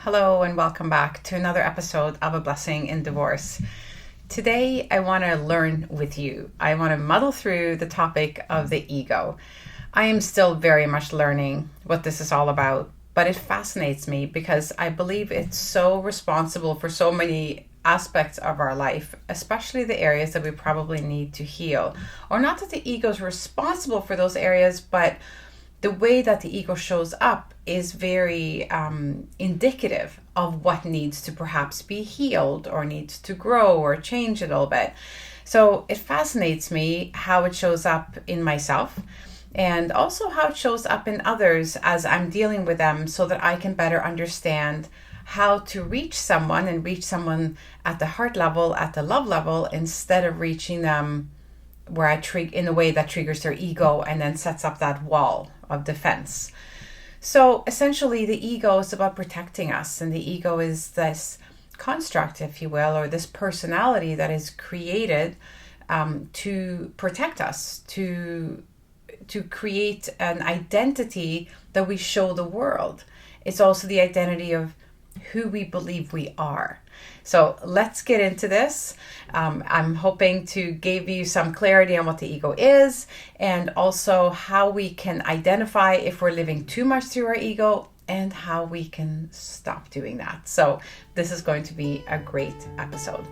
Hello and welcome back to another episode of A Blessing in Divorce. Today I want to learn with you. I want to muddle through the topic of the ego. I am still very much learning what this is all about, but it fascinates me because I believe it's so responsible for so many aspects of our life, especially the areas that we probably need to heal. Or not that the ego is responsible for those areas, but the way that the ego shows up is very indicative of what needs to perhaps be healed or needs to grow or change a little bit. So it fascinates me how it shows up in myself and also how it shows up in others as I'm dealing with them so that I can better understand how to reach someone and reach someone at the heart level, at the love level, instead of reaching them where I in a way that triggers their ego and then sets up that wall of defense. So essentially the ego is about protecting us, and the ego is this construct, if you will, or this personality that is created to protect us, to create an identity that we show the world. It's also the identity of who we believe we are. So let's get into this. I'm hoping to give you some clarity on what the ego is and also how we can identify if we're living too much through our ego and how we can stop doing that. So this is going to be a great episode.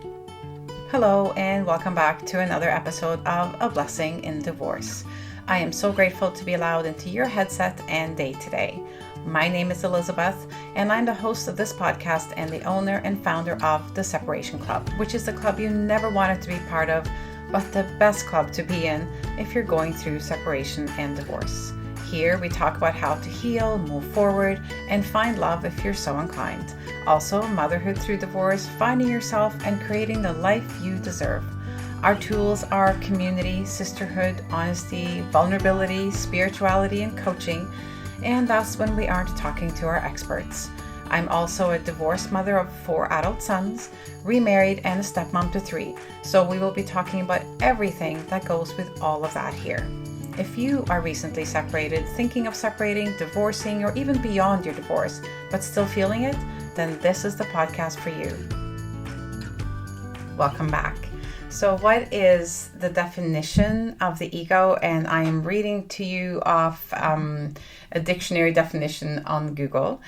Hello and welcome back to another episode of A Blessing in Divorce. I am so grateful to be allowed into your headset and day to day. My name is Elizabeth, and I'm the host of this podcast and the owner and founder of the Separation Club, which is the club you never wanted to be part of, but the best club to be in if you're going through separation and divorce. Here we talk about how to heal, move forward, and find love if you're so inclined. Also, motherhood through divorce, finding yourself, and creating the life you deserve. Our tools are community, sisterhood, honesty, vulnerability, spirituality, and coaching. And that's when we aren't talking to our experts. I'm also a divorced mother of 4 adult sons, remarried, and a stepmom to 3. So we will be talking about everything that goes with all of that here. If you are recently separated, thinking of separating, divorcing, or even beyond your divorce, but still feeling it, then this is the podcast for you. Welcome back. So what is the definition of the ego? And I am reading to you off a dictionary definition on Google.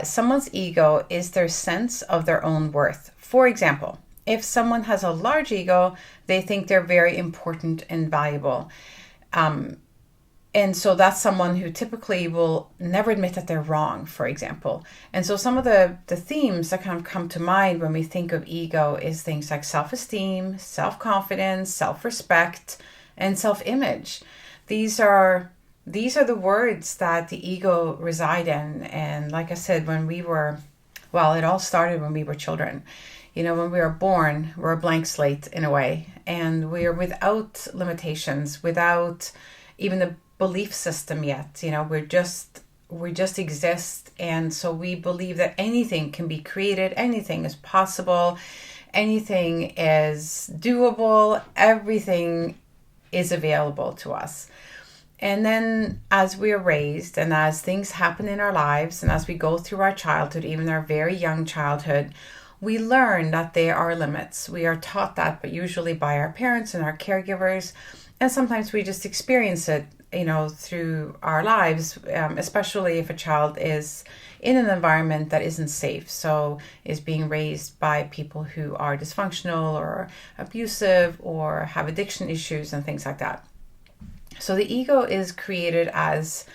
Someone's ego is their sense of their own worth. For example, if someone has a large ego, they think they're very important and valuable. And so that's someone who typically will never admit that they're wrong, for example. And so some of the themes that kind of come to mind when we think of ego is things like self-esteem, self-confidence, self-respect, and self-image. These are the words that the ego reside in. And like I said, it all started when we were children. You know, when we were born, we're a blank slate in a way. And we are without limitations, without even the belief system yet. You know, we just exist, and so we believe that anything can be created, anything is possible, anything is doable, everything is available to us. And then as we are raised and as things happen in our lives and as we go through our childhood, even our very young childhood, we learn that there are limits. We are taught that, but usually by our parents and our caregivers, and sometimes we just experience it through our lives, especially if a child is in an environment that isn't safe, so is being raised by people who are dysfunctional or abusive or have addiction issues and things like that. So the ego is created as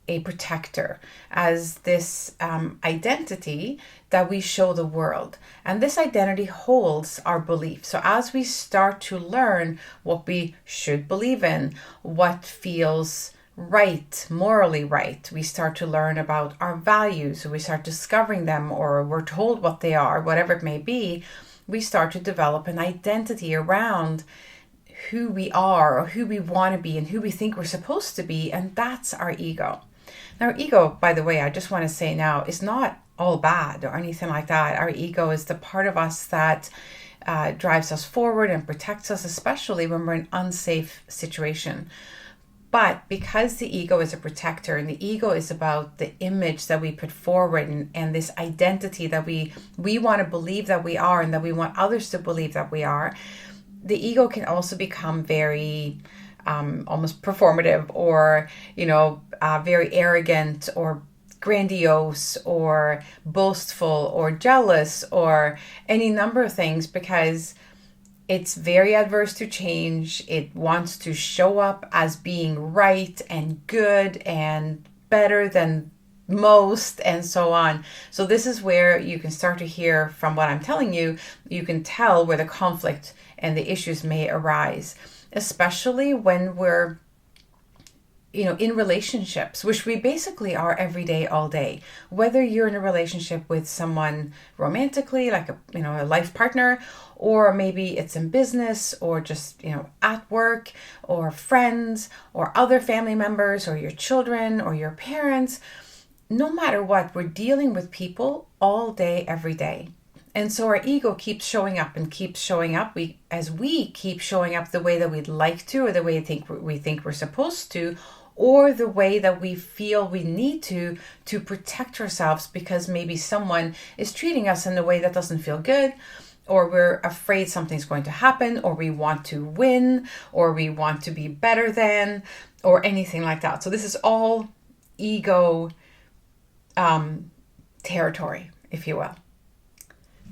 a protector, as this identity that we show the world. And this identity holds our beliefs. So as we start to learn what we should believe in, what feels right, morally right, we start to learn about our values. So we start discovering them, or we're told what they are, whatever it may be. We start to develop an identity around who we are or who we want to be and who we think we're supposed to be. And that's our ego. Now, our ego, by the way, I just want to say now, is not all bad or anything like that. Our ego is the part of us that drives us forward and protects us, especially when we're in an unsafe situation. But because the ego is a protector, and the ego is about the image that we put forward, and this identity that we want to believe that we are, and that we want others to believe that we are, the ego can also become very almost performative, or very arrogant, or grandiose, or boastful, or jealous, or any number of things, because it's very adverse to change. It wants to show up as being right and good and better than most, and so on. So this is where you can start to hear from what I'm telling you. You can tell where the conflict and the issues may arise, especially when we're in relationships, which we basically are every day, all day. Whether you're in a relationship with someone romantically, like a life partner, or maybe it's in business, or just at work, or friends, or other family members, or your children, or your parents. No matter what, we're dealing with people all day, every day. And so our ego keeps showing up and keeps showing up. As we keep showing up the way that we'd like to, or the way we think we're supposed to, or the way that we feel we need to protect ourselves, because maybe someone is treating us in a way that doesn't feel good, or we're afraid something's going to happen, or we want to win, or we want to be better than, or anything like that. So this is all ego territory, if you will.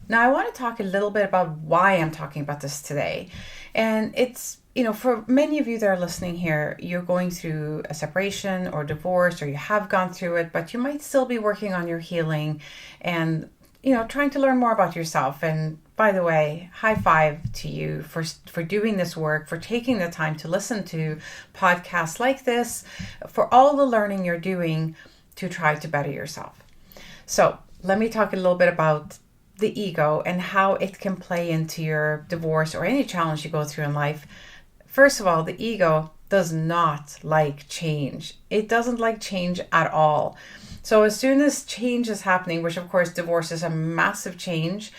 Now, I want to talk a little bit about why I'm talking about this today. And it's, for many of you that are listening here, you're going through a separation or divorce, or you have gone through it, but you might still be working on your healing and, trying to learn more about yourself. And by the way, high five to you for doing this work, for taking the time to listen to podcasts like this, for all the learning you're doing to try to better yourself. So let me talk a little bit about the ego and how it can play into your divorce or any challenge you go through in life. First of all, the ego does not like change. It doesn't like change at all. So as soon as change is happening, which of course divorce is a massive change,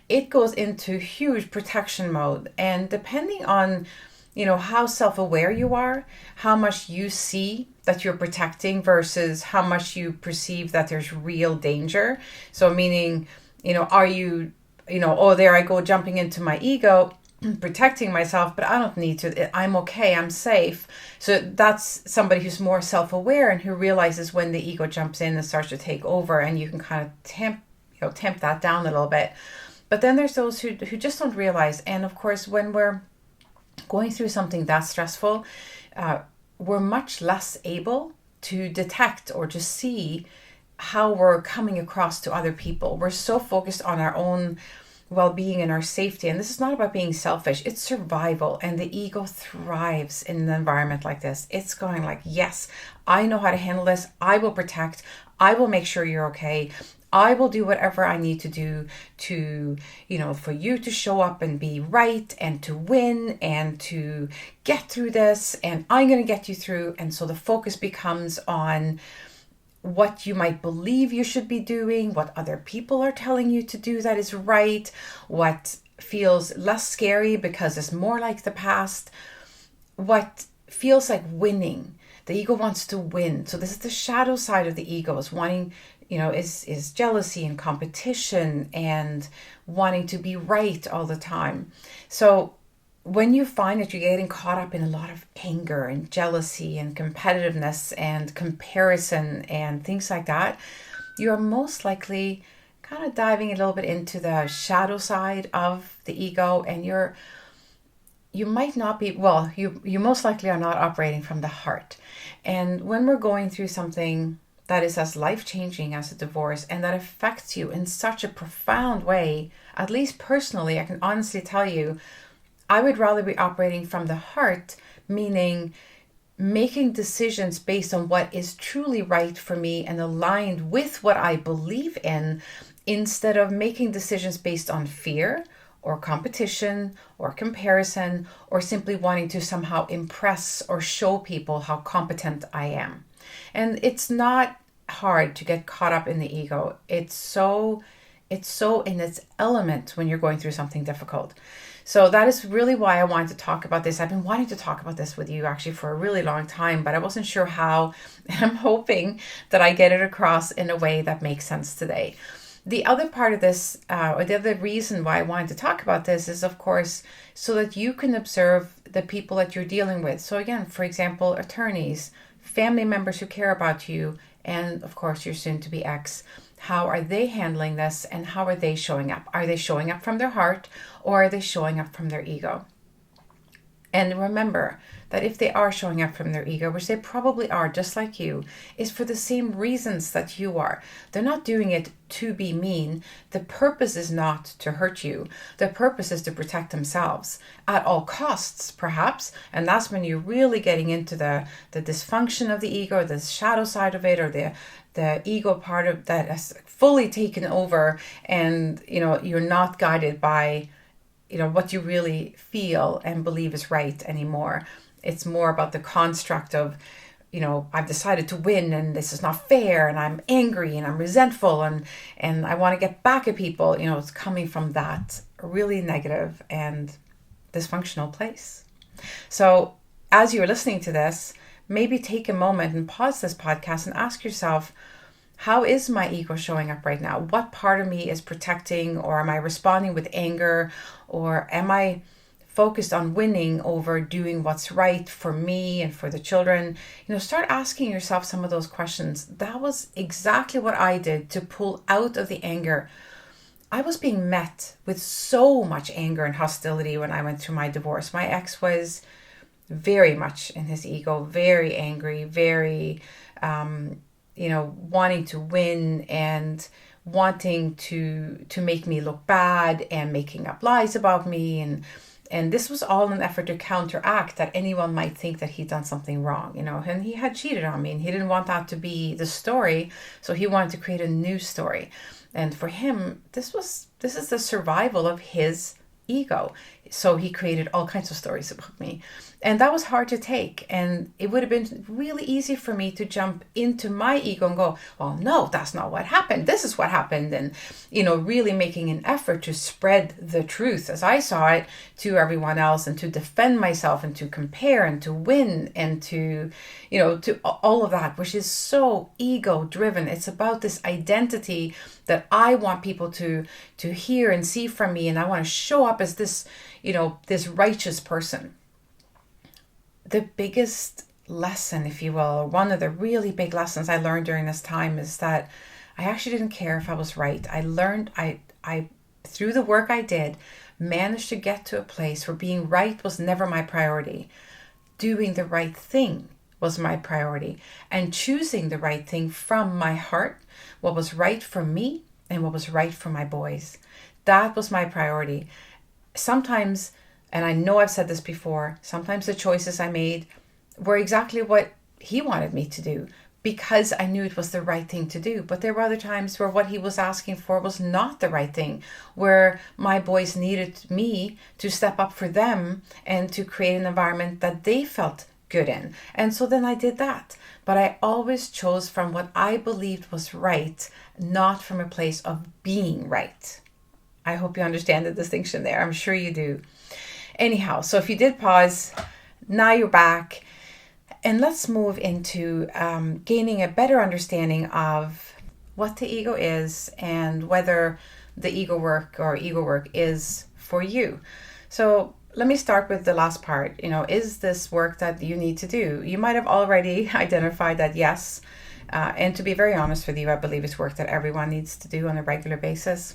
it goes into huge protection mode. And depending on how self-aware you are, how much you see that you're protecting versus how much you perceive that there's real danger. So meaning, are you, oh, there I go jumping into my ego, protecting myself, but I don't need to. I'm okay. I'm safe. So that's somebody who's more self-aware and who realizes when the ego jumps in and starts to take over, and you can kind of temp that down a little bit. But then there's those who just don't realize. And of course, when we're going through something that stressful, we're much less able to detect or to see how we're coming across to other people. We're so focused on our own well-being and our safety. And this is not about being selfish. It's survival. And the ego thrives in an environment like this. It's going like, yes, I know how to handle this. I will protect. I will make sure you're okay. I will do whatever I need to do to, for you to show up and be right and to win and to get through this. And I'm going to get you through. And so the focus becomes on what you might believe you should be doing, what other people are telling you to do that is right, what feels less scary because it's more like the past, what feels like winning. The ego wants to win. So this is the shadow side of the ego, is wanting, is jealousy and competition and wanting to be right all the time. So when you find that you're getting caught up in a lot of anger and jealousy and competitiveness and comparison and things like that, you're most likely kind of diving a little bit into the shadow side of the ego, and you might not be, you most likely are not operating from the heart. And when we're going through something that is as life-changing as a divorce, and that affects you in such a profound way, at least personally, I can honestly tell you, I would rather be operating from the heart, meaning making decisions based on what is truly right for me and aligned with what I believe in, instead of making decisions based on fear or competition or comparison, or simply wanting to somehow impress or show people how competent I am. And it's not hard to get caught up in the ego. It's so It's so in its element when you're going through something difficult. So that is really why I wanted to talk about this. I've been wanting to talk about this with you actually for a really long time, but I wasn't sure how. And I'm hoping that I get it across in a way that makes sense today. The other part of this, or the other reason why I wanted to talk about this is, of course, so that you can observe the people that you're dealing with. So again, for example, attorneys, family members who care about you, and of course, your soon-to-be ex. How are they handling this, and how are they showing up? Are they showing up from their heart, or are they showing up from their ego? And remember that if they are showing up from their ego, which they probably are, just like you, is for the same reasons that you are. They're not doing it to be mean. The purpose is not to hurt you. The purpose is to protect themselves at all costs, perhaps. And that's when you're really getting into the dysfunction of the ego, the shadow side of it, or the ego part of that has fully taken over, and you're not guided by what you really feel and believe is right anymore. It's more about the construct of, I've decided to win and this is not fair, and I'm angry and I'm resentful and I want to get back at people. It's coming from that really negative and dysfunctional place. So as you're listening to this, maybe take a moment and pause this podcast and ask yourself, how is my ego showing up right now? What part of me is protecting, or am I responding with anger, or am I focused on winning over doing what's right for me and for the children? Start asking yourself some of those questions. That was exactly what I did to pull out of the anger. I was being met with so much anger and hostility when I went through my divorce. My ex was very much in his ego, very angry, very wanting to win and wanting to make me look bad and making up lies about me. And this was all an effort to counteract that anyone might think that he'd done something wrong, and he had cheated on me, and he didn't want that to be the story. So he wanted to create a new story. And for him, this is the survival of his ego. So he created all kinds of stories about me. And that was hard to take. And it would have been really easy for me to jump into my ego and go, well, no, that's not what happened. This is what happened. And, really making an effort to spread the truth as I saw it to everyone else, and to defend myself, and to compare, and to win, and to all of that, which is so ego driven. It's about this identity that I want people to hear and see from me. And I want to show up as this, this righteous person. The biggest lesson, if you will, or one of the really big lessons I learned during this time, is that I actually didn't care if I was right. I learned, I through the work I did, managed to get to a place where being right was never my priority. Doing the right thing was my priority, and choosing the right thing from my heart, what was right for me and what was right for my boys. That was my priority. Sometimes, and I know I've said this before, sometimes the choices I made were exactly what he wanted me to do because I knew it was the right thing to do. But there were other times where what he was asking for was not the right thing, where my boys needed me to step up for them and to create an environment that they felt good in. And so then I did that. But I always chose from what I believed was right, not from a place of being right. I hope you understand the distinction there. I'm sure you do. Anyhow, so if you did pause, now you're back. And let's move into gaining a better understanding of what the ego is and whether the ego work is for you. So let me start with the last part. Is this work that you need to do? You might have already identified that yes. And to be very honest with you, I believe it's work that everyone needs to do on a regular basis.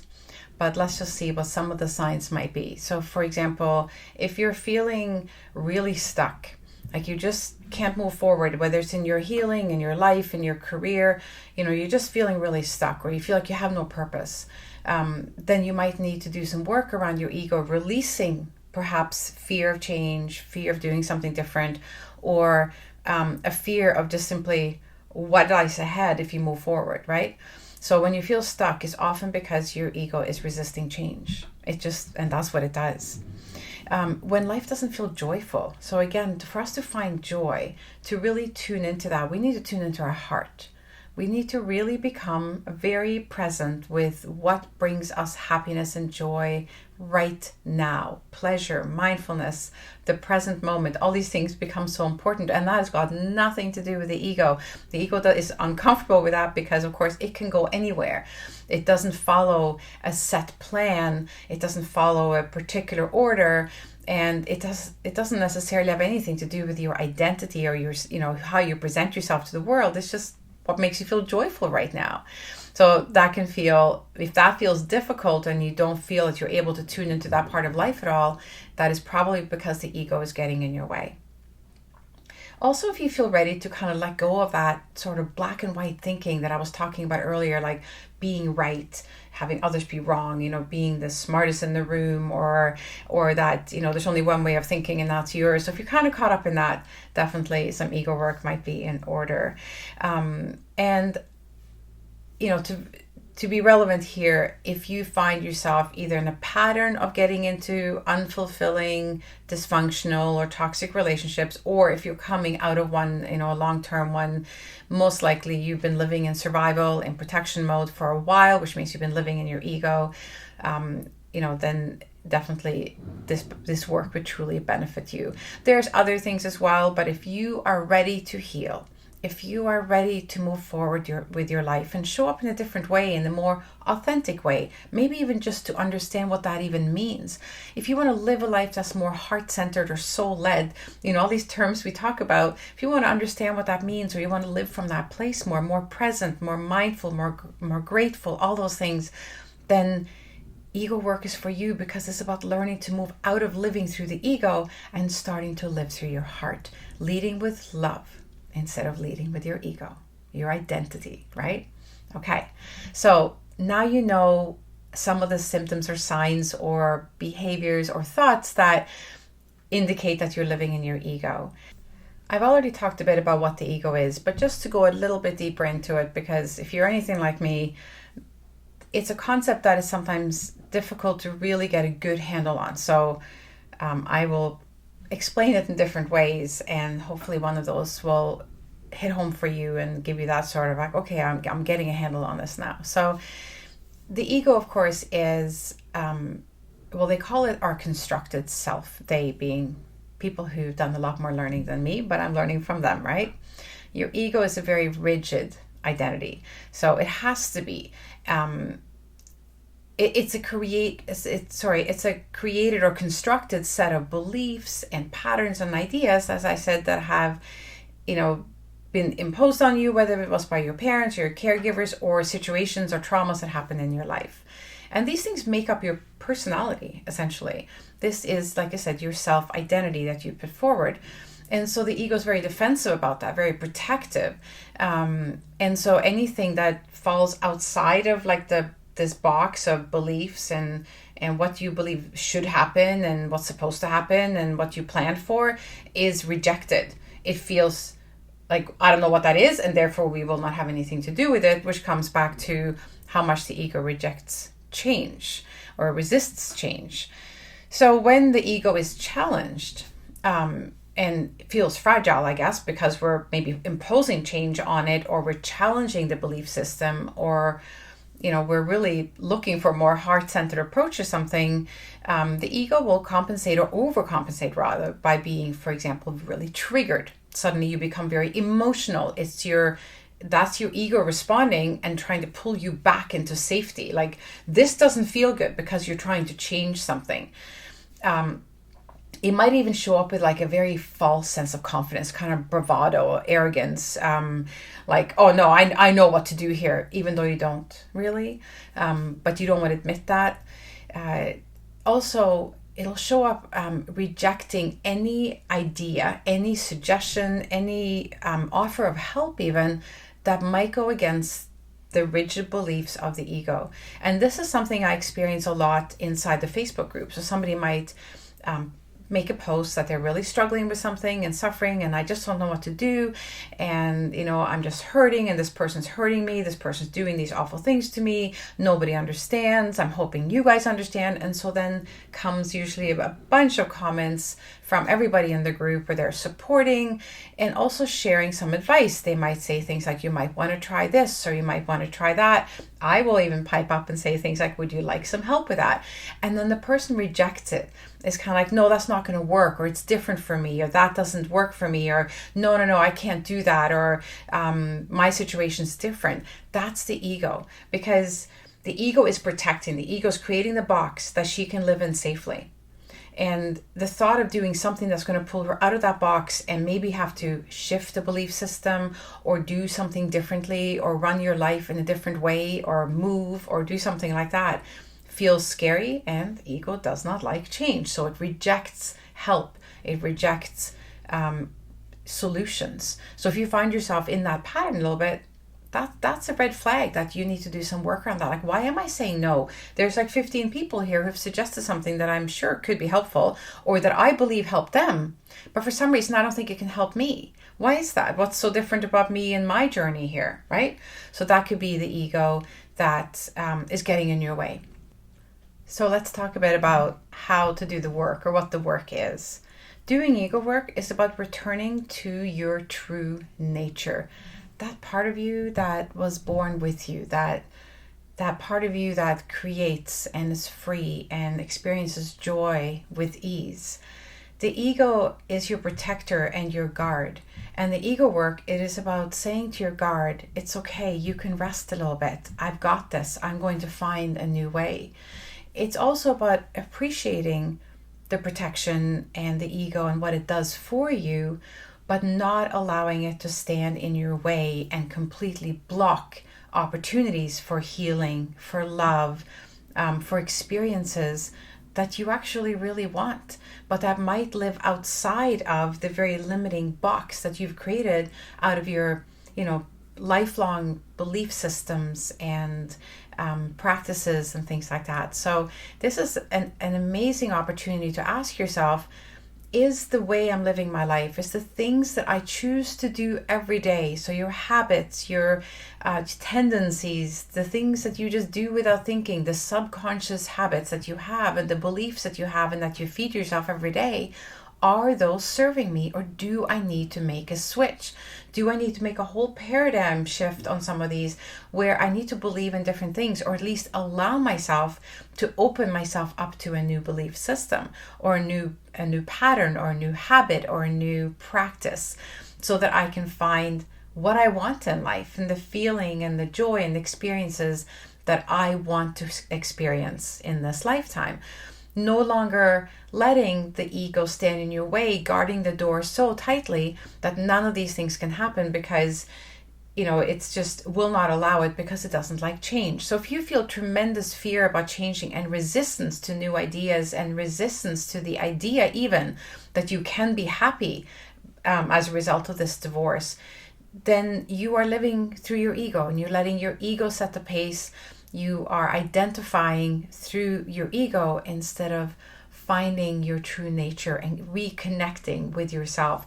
But let's just see what some of the signs might be. So for example, if you're feeling really stuck, like you just can't move forward, whether it's in your healing, in your life, in your career, you're just feeling really stuck, or you feel like you have no purpose, then you might need to do some work around your ego, releasing perhaps fear of change, fear of doing something different, or a fear of just simply what lies ahead if you move forward, right? So when you feel stuck, it's often because your ego is resisting change. And that's what it does. When life doesn't feel joyful. So again, for us to find joy, to really tune into that, we need to tune into our heart. We need to really become very present with what brings us happiness and joy right now. Pleasure, mindfulness, the present moment, all these things become so important, and that has got nothing to do with the ego. The ego is uncomfortable with that because, of course, it can go anywhere. It doesn't follow a set plan. It doesn't follow a particular order. And it doesn't necessarily have anything to do with your identity or your, how you present yourself to the world. It's just what makes you feel joyful right now. So that can feel, if that feels difficult and you don't feel that you're able to tune into that part of life at all, that is probably because the ego is getting in your way. Also, if you feel ready to kind of let go of that sort of black and white thinking that I was talking about earlier, like being right, having others be wrong, being the smartest in the room, or that, there's only one way of thinking and that's yours. So if you're kind of caught up in that, definitely some ego work might be in order. To be relevant here, if you find yourself either in a pattern of getting into unfulfilling, dysfunctional or toxic relationships, or if you're coming out of one, a long-term one, most likely you've been living in survival and protection mode for a while, which means you've been living in your ego, then definitely this work would truly benefit you. There's other things as well, but if you are ready to heal, if you are ready to move forward with your life and show up in a different way, in a more authentic way, maybe even just to understand what that even means. If you want to live a life that's more heart-centered or soul-led, all these terms we talk about, if you want to understand what that means, or you want to live from that place more present, more mindful, more grateful, all those things, then ego work is for you, because it's about learning to move out of living through the ego and starting to live through your heart, leading with love instead of leading with your ego, your identity, right? Okay, so now you know some of the symptoms or signs or behaviors or thoughts that indicate that you're living in your ego. I've already talked a bit about what the ego is, but just to go a little bit deeper into it, because if you're anything like me, it's a concept that is sometimes difficult to really get a good handle on. So I will explain it in different ways, and hopefully one of those will hit home for you and give you that sort of like, okay, I'm getting a handle on this now. So the ego, of course, is they call it our constructed self, they being people who've done a lot more learning than me, but I'm learning from them, right? Your ego is a very rigid identity, so it has to be it's a created or constructed set of beliefs and patterns and ideas, as I said, that have, been imposed on you, whether it was by your parents or your caregivers, or situations or traumas that happened in your life. And these things make up your personality, essentially. This is, like I said, your self-identity that you put forward. And so the ego is very defensive about that, very protective. And so anything that falls outside of like this box of beliefs and what you believe should happen and what's supposed to happen and what you planned for is rejected. It feels like, I don't know what that is, and therefore we will not have anything to do with it, which comes back to how much the ego rejects change or resists change. So when the ego is challenged and feels fragile, I guess, because we're maybe imposing change on it, or we're challenging the belief system, or we're really looking for a more heart-centered approach to something, the ego will compensate, or overcompensate rather, by being, for example, really triggered. Suddenly you become very emotional. That's your ego responding and trying to pull you back into safety. Like, this doesn't feel good because you're trying to change something. It might even show up with like a very false sense of confidence, kind of bravado or arrogance. Like, oh no, I know what to do here, even though you don't really, but you don't want to admit that. Also, it'll show up rejecting any idea, any suggestion, any offer of help even, that might go against the rigid beliefs of the ego. And this is something I experience a lot inside the Facebook group. So somebody might make a post that they're really struggling with something and suffering, and I just don't know what to do, and I'm just hurting, and this person's hurting me, this person's doing these awful things to me, nobody understands, I'm hoping you guys understand. And so then comes usually a bunch of comments from everybody in the group, where they're supporting and also sharing some advice. They might say things like, you might want to try this, or you might want to try that. I will even pipe up and say things like, would you like some help with that? And then the person rejects it. It's kind of like, no, that's not going to work, or it's different for me, or that doesn't work for me, or no, I can't do that, or my situation's different. That's the ego, because the ego is protecting. The ego is creating the box that she can live in safely. And the thought of doing something that's going to pull her out of that box and maybe have to shift the belief system, or do something differently, or run your life in a different way, or move, or do something like that, feels scary. And the ego does not like change. So it rejects help. It rejects solutions. So if you find yourself in that pattern a little bit, that's a red flag that you need to do some work around that. Like, why am I saying no? There's like 15 people here who've suggested something that I'm sure could be helpful, or that I believe helped them, but for some reason I don't think it can help me. Why is that? What's so different about me and my journey here, right? So that could be the ego that is getting in your way. So let's talk a bit about how to do the work, or what the work is. Doing ego work is about returning to your true nature. That part of you that was born with you, that part of you that creates and is free and experiences joy with ease. The ego is your protector and your guard. And the ego work, it is about saying to your guard, it's okay, you can rest a little bit. I've got this. I'm going to find a new way. It's also about appreciating the protection and the ego and what it does for you, but not allowing it to stand in your way and completely block opportunities for healing, for love, for experiences that you actually really want, but that might live outside of the very limiting box that you've created out of your, lifelong belief systems and practices and things like that. So this is an amazing opportunity to ask yourself, is the way I'm living my life, is the things that I choose to do every day, so your habits, your tendencies, the things that you just do without thinking, the subconscious habits that you have and the beliefs that you have and that you feed yourself every day, are those serving me, or do I need to make a switch? Do I need to make a whole paradigm shift on some of these, where I need to believe in different things, or at least allow myself to open myself up to a new belief system, or a new pattern, or a new habit, or a new practice, so that I can find what I want in life, and the feeling and the joy and the experiences that I want to experience in this lifetime. No longer letting the ego stand in your way, guarding the door so tightly that none of these things can happen, because it's just will not allow it, because it doesn't like change. So if you feel tremendous fear about changing, and resistance to new ideas, and resistance to the idea even that you can be happy as a result of this divorce, then you are living through your ego, and you're letting your ego set the pace. You are identifying through your ego instead of finding your true nature and reconnecting with yourself.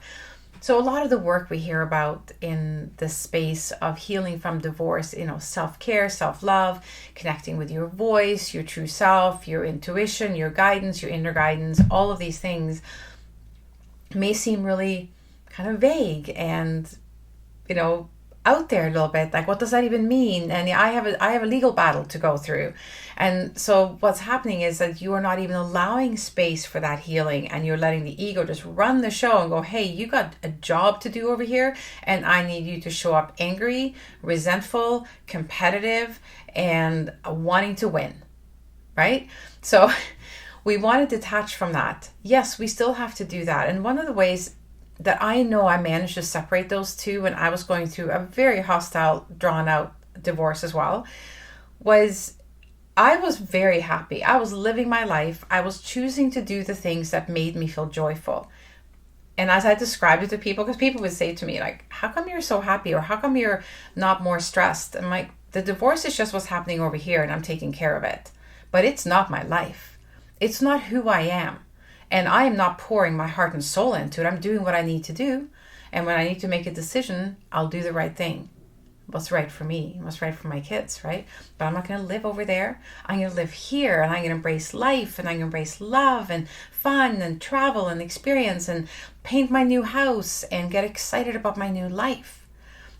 So a lot of the work we hear about in the space of healing from divorce, self-care, self-love, connecting with your voice, your true self, your intuition, your guidance, your inner guidance, all of these things may seem really kind of vague and, out there a little bit, like, what does that even mean? And I have a legal battle to go through. And so what's happening is that you are not even allowing space for that healing, and you're letting the ego just run the show and go, hey, you got a job to do over here, and I need you to show up angry, resentful, competitive, and wanting to win, right? So we want to detach from that. Yes, we still have to do that. And one of the ways that I know I managed to separate those two when I was going through a very hostile, drawn out divorce as well, was I was very happy. I was living my life. I was choosing to do the things that made me feel joyful. And as I described it to people, because people would say to me, like, how come you're so happy? Or how come you're not more stressed? And like, the divorce is just what's happening over here, and I'm taking care of it. But it's not my life. It's not who I am. And I am not pouring my heart and soul into it. I'm doing what I need to do. And when I need to make a decision, I'll do the right thing. what's right for me, what's right for my kids, right? But I'm not going to live over there. I'm going to live here, and I'm going to embrace life, and I'm going to embrace love and fun and travel and experience and paint my new house and get excited about my new life.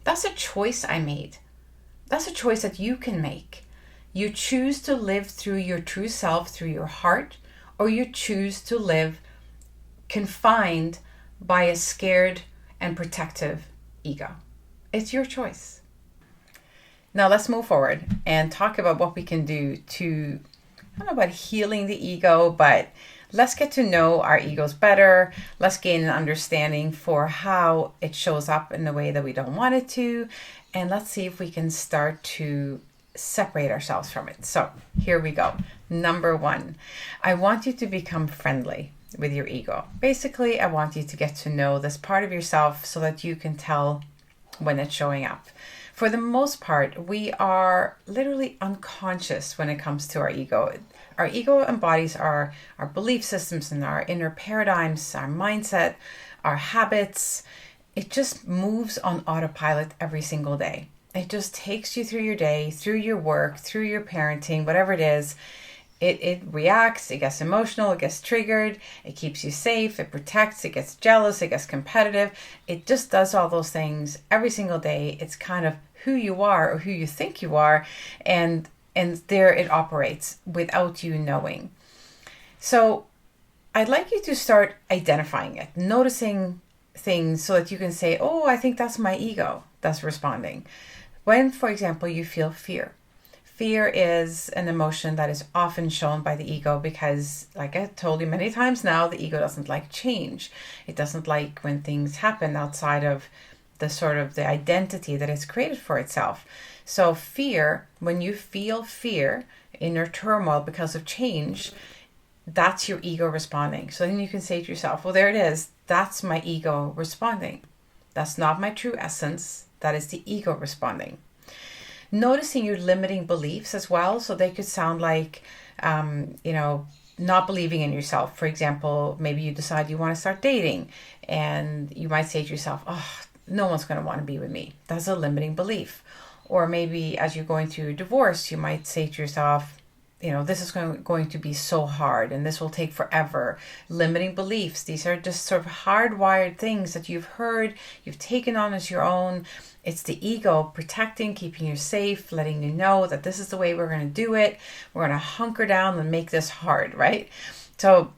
That's a choice I made. That's a choice that you can make. You choose to live through your true self, through your heart, or you choose to live confined by a scared and protective ego. It's your choice. Now let's move forward and talk about what we can do to, I don't know about healing the ego, but let's get to know our egos better. Let's gain an understanding for how it shows up in the way that we don't want it to. And let's see if we can start to separate ourselves from it. So here we go. Number 1, I want you to become friendly with your ego. Basically, I want you to get to know this part of yourself so that you can tell when it's showing up. For the most part, we are literally unconscious when it comes to our ego. Our ego embodies our belief systems and our inner paradigms, our mindset, our habits. It just moves on autopilot every single day. It just takes you through your day, through your work, through your parenting, whatever it is. It reacts, it gets emotional, it gets triggered, it keeps you safe, it protects, it gets jealous, it gets competitive. It just does all those things every single day. It's kind of who you are or who you think you are, and there it operates without you knowing. So I'd like you to start identifying it, noticing things so that you can say, oh, I think that's my ego that's responding. When, for example, you feel fear. Fear is an emotion that is often shown by the ego because, like I told you many times now, the ego doesn't like change. It doesn't like when things happen outside of the sort of the identity that it's created for itself. So fear, when you feel fear, inner turmoil because of change, that's your ego responding. So then you can say to yourself, well, there it is. That's my ego responding. That's not my true essence. That is the ego responding. Noticing your limiting beliefs as well. So they could sound like, not believing in yourself. For example, maybe you decide you want to start dating and you might say to yourself, oh, no one's going to want to be with me. That's a limiting belief. Or maybe as you're going through a divorce, you might say to yourself, this is going to be so hard and this will take forever. Limiting beliefs. These are just sort of hardwired things that you've heard, you've taken on as your own. It's the ego protecting, keeping you safe, letting you know that this is the way we're going to do it. We're going to hunker down and make this hard, right? So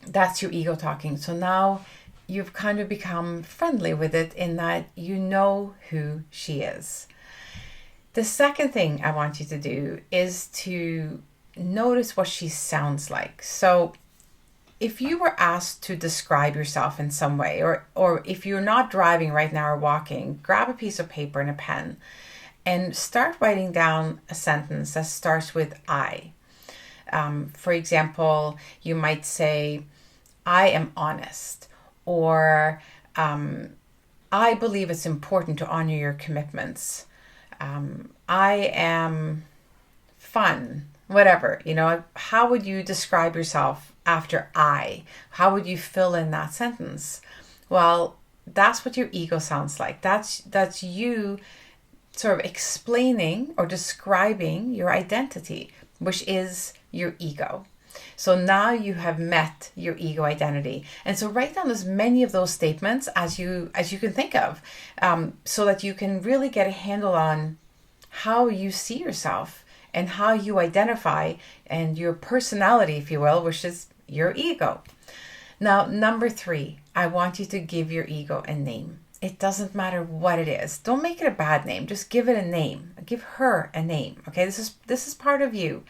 that's your ego talking. So now you've kind of become friendly with it in that you know who she is. The second thing I want you to do is to notice what she sounds like. So if you were asked to describe yourself in some way, or if you're not driving right now or walking, grab a piece of paper and a pen and start writing down a sentence that starts with I. For example, you might say, I am honest, or I believe it's important to honor your commitments. I am fun, whatever, how would you describe yourself after I? How would you fill in that sentence? Well, that's what your ego sounds like. That's you sort of explaining or describing your identity, which is your ego. So now you have met your ego identity. And so write down as many of those statements as you can think of, so that you can really get a handle on how you see yourself and how you identify and your personality, if you will, which is your ego. Now, number 3, I want you to give your ego a name. It doesn't matter what it is. Don't make it a bad name. Just give it a name. Give her a name. Okay, this is part of you.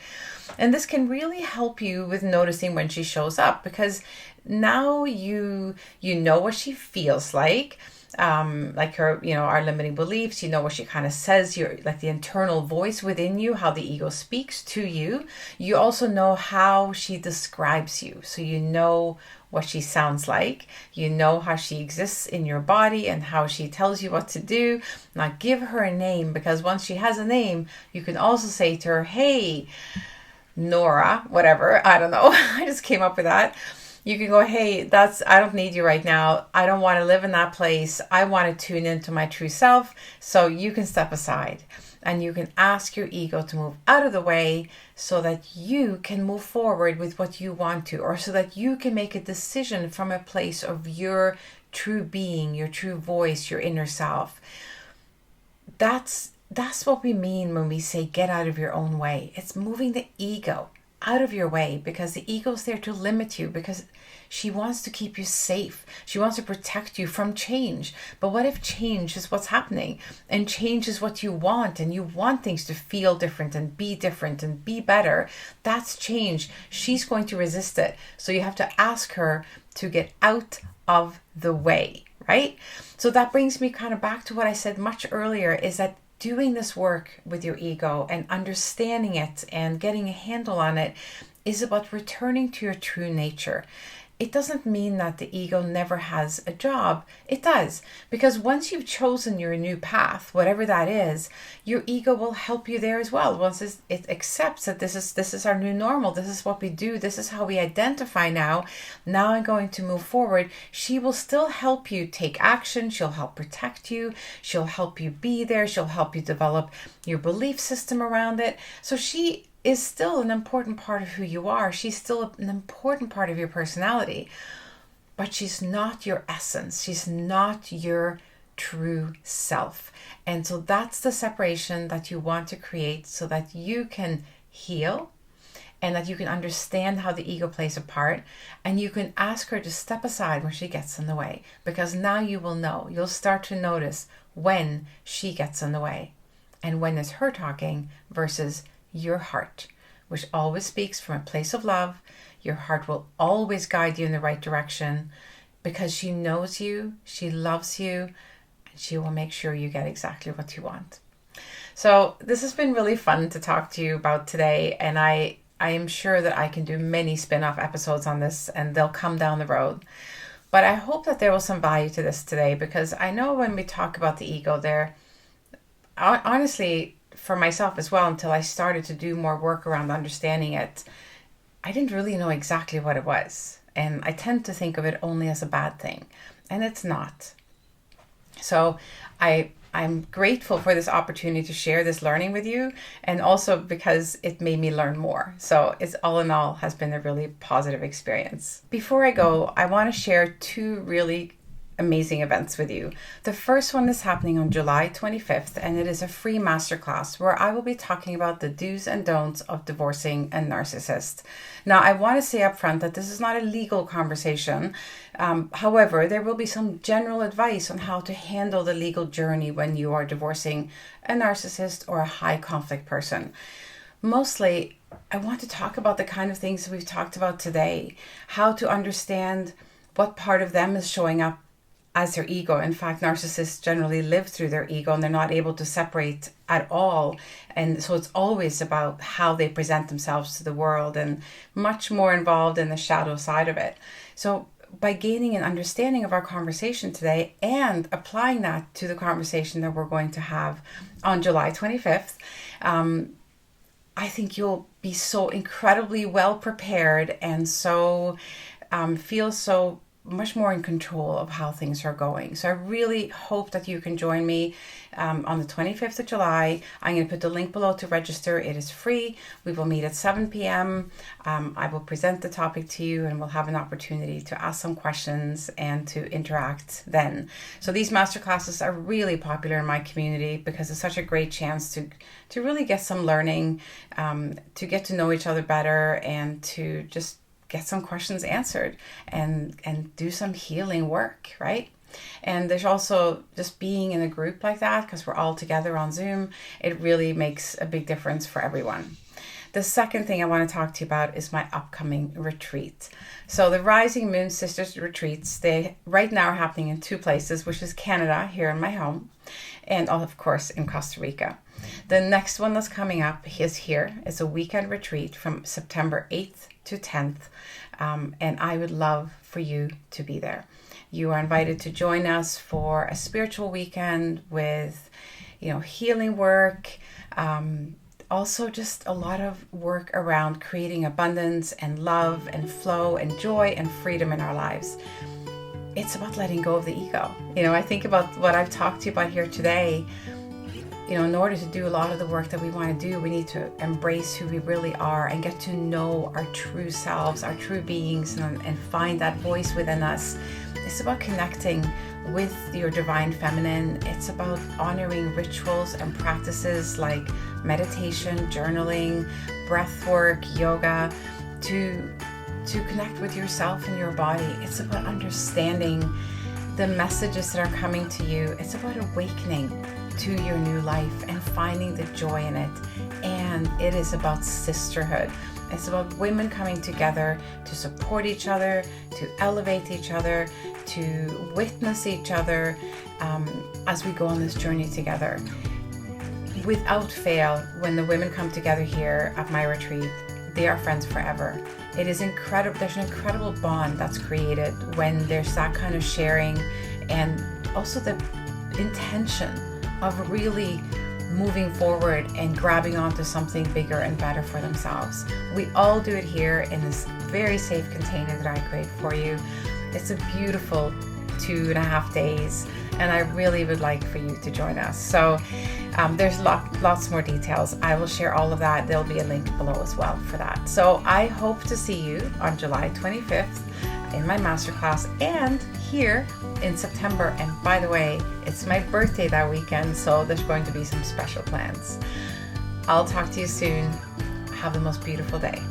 And this can really help you with noticing when she shows up, because now you know what she feels like her, our limiting beliefs. You know what she kind of says, like the internal voice within you, how the ego speaks to you. You also know how she describes you. So you know what she sounds like. You know how she exists in your body and how she tells you what to do. Now give her a name, because once she has a name, you can also say to her, hey, Nora, whatever, I don't know. I just came up with that. You can go, hey, I don't need you right now. I don't want to live in that place. I want to tune into my true self. So you can step aside and you can ask your ego to move out of the way so that you can move forward with what you want to, or so that you can make a decision from a place of your true being, your true voice, your inner self. That's what we mean when we say get out of your own way. It's moving the ego out of your way, because the ego is there to limit you, because she wants to keep you safe. She wants to protect you from change. But what if change is what's happening, and change is what you want, and you want things to feel different and be better? That's change. She's going to resist it. So you have to ask her to get out of the way, right? So that brings me kind of back to what I said much earlier, is that doing this work with your ego and understanding it and getting a handle on it is about returning to your true nature. It doesn't mean that the ego never has a job. It does, because once you've chosen your new path, whatever that is, your ego will help you there as well. Once it accepts that this is our new normal, this is what we do, this is how we identify now. Now I'm going to move forward. She will still help you take action. She'll help protect you. She'll help you be there. She'll help you develop your belief system around it. So she is still an important part of who you are. She's still an important part of your personality, but she's not your essence. She's not your true self. And so that's the separation that you want to create, so that you can heal and that you can understand how the ego plays a part, and you can ask her to step aside when she gets in the way, because now you will know. You'll start to notice when she gets in the way and when it's her talking versus your heart, which always speaks from a place of love. Your heart will always guide you in the right direction, because she knows you, she loves you, and she will make sure you get exactly what you want. So this has been really fun to talk to you about today, and I am sure that I can do many spin-off episodes on this, and they'll come down the road. But I hope that there was some value to this today, because I know when we talk about the ego there, honestly, for myself as well, until I started to do more work around understanding it, I didn't really know exactly what it was. And I tend to think of it only as a bad thing, and it's not. So I'm grateful for this opportunity to share this learning with you, and also because it made me learn more. So it's all in all has been a really positive experience. Before I go, I want to share two really amazing events with you. The first one is happening on July 25th, and it is a free masterclass where I will be talking about the do's and don'ts of divorcing a narcissist. Now, I want to say up front that this is not a legal conversation. However, there will be some general advice on how to handle the legal journey when you are divorcing a narcissist or a high conflict person. Mostly, I want to talk about the kind of things we've talked about today, how to understand what part of them is showing up as their ego. In fact, narcissists generally live through their ego, and they're not able to separate at all. And so it's always about how they present themselves to the world, and much more involved in the shadow side of it. So by gaining an understanding of our conversation today and applying that to the conversation that we're going to have on July 25th, I think you'll be so incredibly well prepared, and so feel so much more in control of how things are going. So I really hope that you can join me on the 25th of July. I'm going to put the link below to register. It is free. We will meet at 7 p.m. I will present the topic to you, and we'll have an opportunity to ask some questions and to interact then. So these masterclasses are really popular in my community because it's such a great chance to really get some learning, to get to know each other better, and to just get some questions answered and do some healing work, right? And there's also just being in a group like that, because we're all together on Zoom, it really makes a big difference for everyone. The second thing I want to talk to you about is my upcoming retreat. So the Rising Moon Sisters retreats, they right now are happening in two places, which is Canada, here in my home, and of course in Costa Rica. The next one that's coming up is here. It's a weekend retreat from September 8th to 10th, and I would love for you to be there. You are invited to join us for a spiritual weekend with, healing work, also just a lot of work around creating abundance and love and flow and joy and freedom in our lives. It's about letting go of the ego. I think about what I've talked to you about here today. In order to do a lot of the work that we want to do, we need to embrace who we really are and get to know our true selves, our true beings, and find that voice within us. It's about connecting with your divine feminine. It's about honoring rituals and practices like meditation, journaling, breath work, yoga, to connect with yourself and your body. It's about understanding the messages that are coming to you. It's about awakening to your new life and finding the joy in it. And it is about sisterhood. It's about women coming together to support each other, to elevate each other, to witness each other as we go on this journey together. Without fail, when the women come together here at my retreat, they are friends forever. It is incredible. There's an incredible bond that's created when there's that kind of sharing, and also the intention of really moving forward and grabbing onto something bigger and better for themselves. We all do it here in this very safe container that I create for you. It's a beautiful 2.5 days, and I really would like for you to join us. So there's lots more details. I will share all of that. There'll be a link below as well for that. So I hope to see you on July 25th in my masterclass and here in September. And by the way, it's my birthday that weekend, so there's going to be some special plans. I'll talk to you soon. Have the most beautiful day.